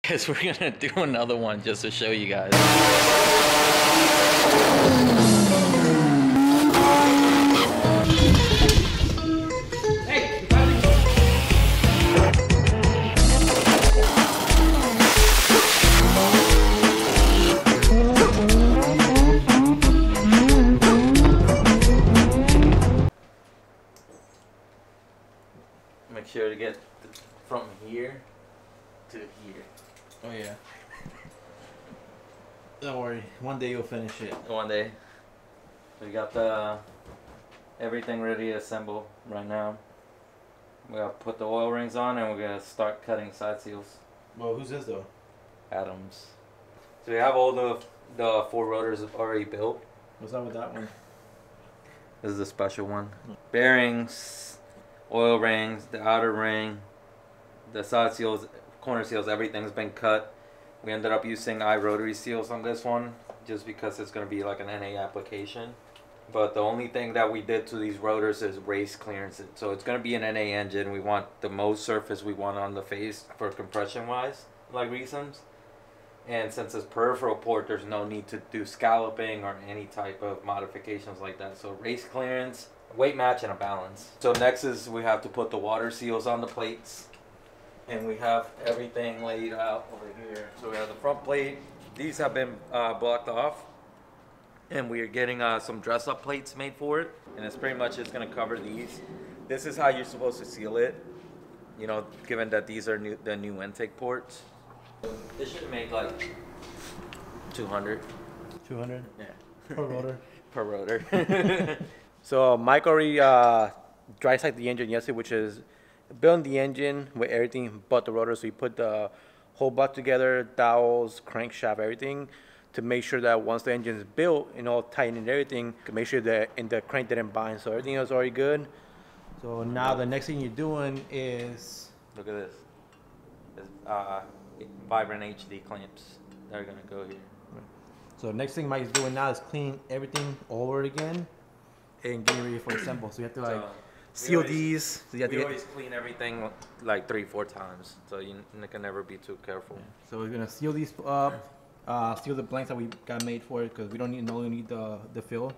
Guys, we're gonna do another one just to show you guys. Make sure to get from here to here. Oh yeah. Don't worry, one day you'll finish it. One day. We got the everything ready to assemble right now. We gotta put the oil rings on and we're gonna start cutting side seals. Well, who's this though? Adam's. So we have all the 4 rotors already built. What's up with that one? This is the special one. Bearings, oil rings, the outer ring, the side seals, corner seals, everything's been cut. We ended up using Rotary seals on this one just because it's going to be like an NA application. But the only thing that we did to these rotors is race clearance. So it's going to be an NA engine. We want the most surface we want on the face for compression wise, like reasons. And since it's peripheral port, there's no need to do scalloping or any type of modifications like that. So race clearance, weight match, and a balance. So next is we have to put the water seals on the plates. And we have everything laid out over here. So we have the front plate. These have been blocked off. And we are getting some dress-up plates made for it. And it's pretty much just going to cover these. This is how you're supposed to seal it. You know, given that these are the new intake ports. This should make like 200. 200? Yeah. Per rotor? Per rotor. So Mike already dry-sided the engine yesterday, which is building the engine with everything but the rotor. So we put the whole butt together, dowels, crankshaft, everything, to make sure that once the engine is built and all tightened and everything, to make sure that the crank didn't bind. So everything was already good. So now the next thing you're doing is... Look at this. It's, Vibrant HD clamps. They're going to go here. So the next thing Mike's doing now is clean everything over again and getting ready for assemble. So you have to like seal these. So you have we to always clean everything like 3-4 times. So you can never be too careful. Yeah. So we're gonna seal these up, seal the blanks that we got made for it because we don't need the fill.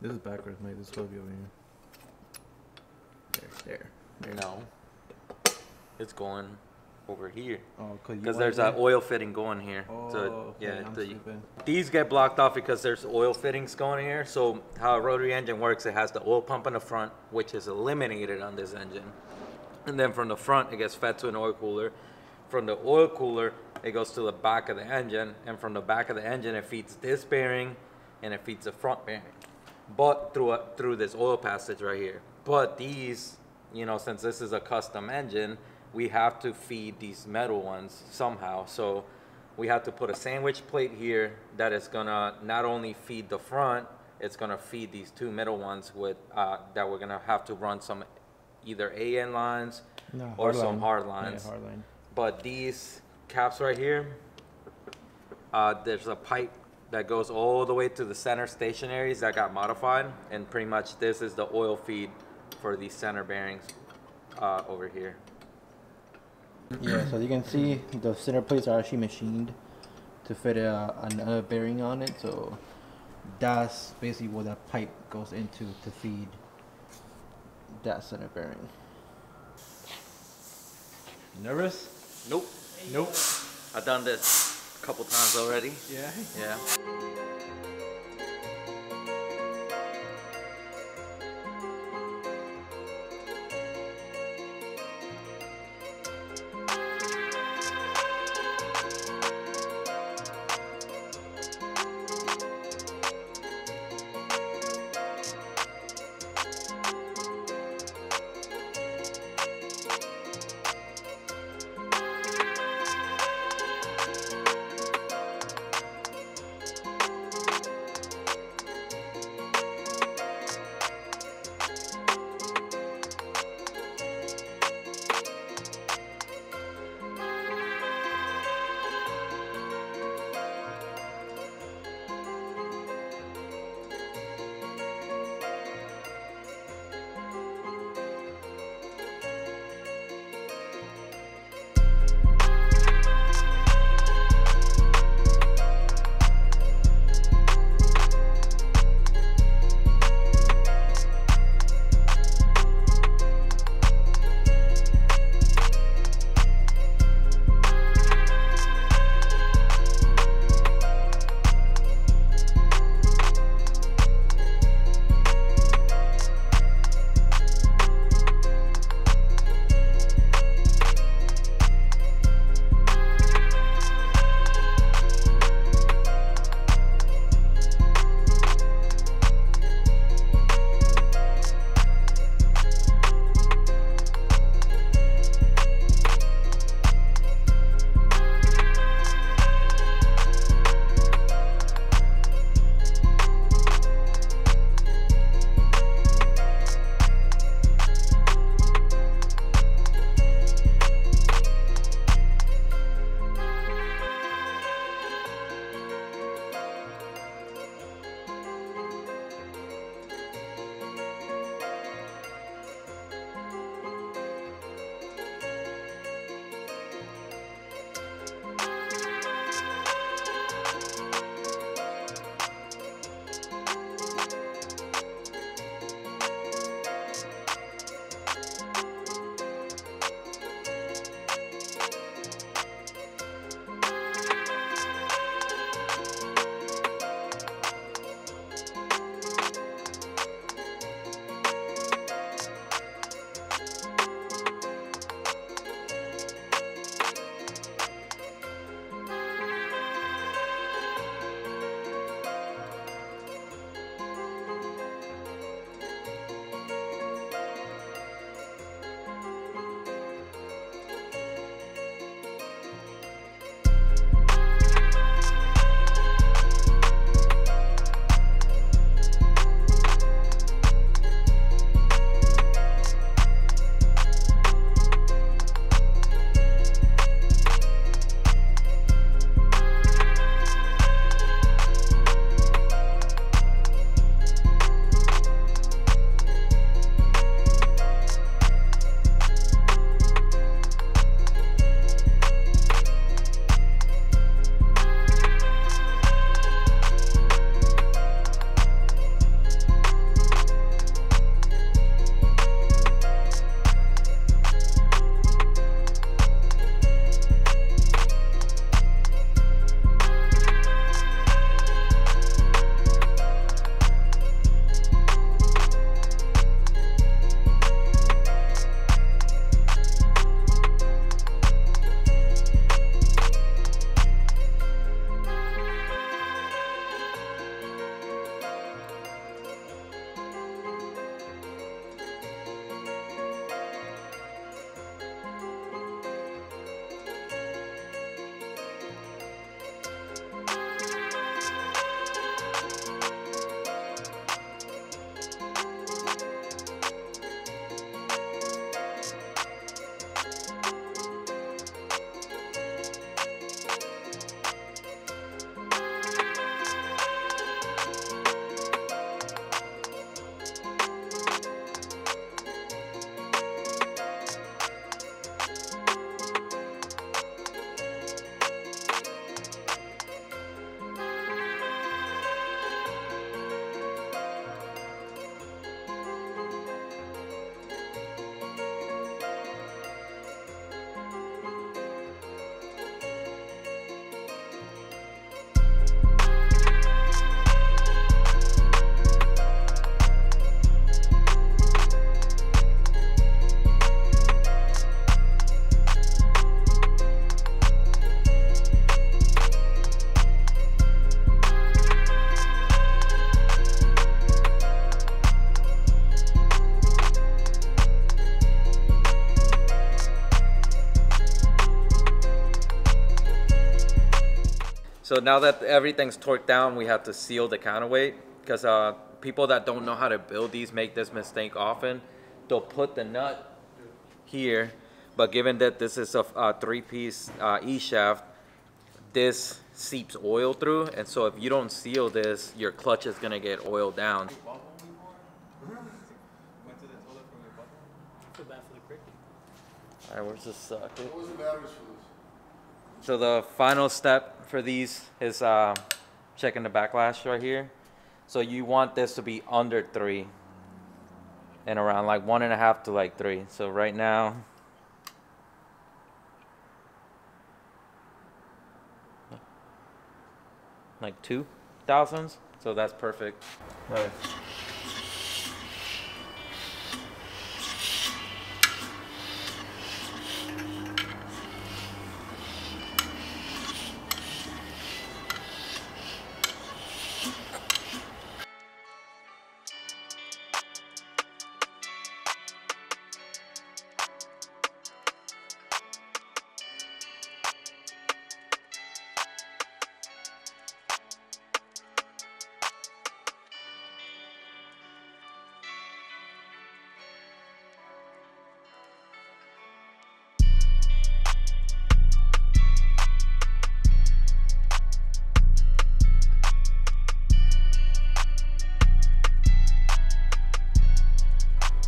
This is backwards, Mike. This is supposed to be over here. There. No, it's going over here. Oh, because there's an oil fitting going here. Oh, so okay, yeah, these get blocked off because there's oil fittings going here. So how a rotary engine works, it has the oil pump in the front, which is eliminated on this engine, and then from the front it gets fed to an oil cooler. From the oil cooler it goes to the back of the engine, and from the back of the engine it feeds this bearing and it feeds the front bearing, but through this oil passage right here. But these, you know, since this is a custom engine, we have to feed these metal ones somehow. So we have to put a sandwich plate here that is gonna not only feed the front, it's gonna feed these 2 middle ones with that we're gonna have to run some either AN lines or some hard lines. Yeah, hard line. But these caps right here, there's a pipe that goes all the way to the center stationaries that got modified, and pretty much this is the oil feed for these center bearings over here. Yeah, so you can see the center plates are actually machined to fit another bearing on it. So that's basically what that pipe goes into to feed that center bearing. Nervous? Nope. Nope. I've done this a couple times already. Yeah? Yeah. So now that everything's torqued down, we have to seal the counterweight, because people that don't know how to build these make this mistake often. They'll put the nut here, but given that this is a three-piece E-shaft, this seeps oil through, and so if you don't seal this, your clutch is gonna get oiled down. Alright, where's the socket? What was the batteries for this? So the final step for these is checking the backlash right here. So you want this to be under 3 and around like 1.5 to like 3. So right now, like 2 thousandths. So that's perfect. Right.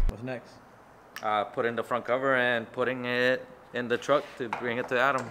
What's next? Putting the front cover and putting it in the truck to bring it to Adam.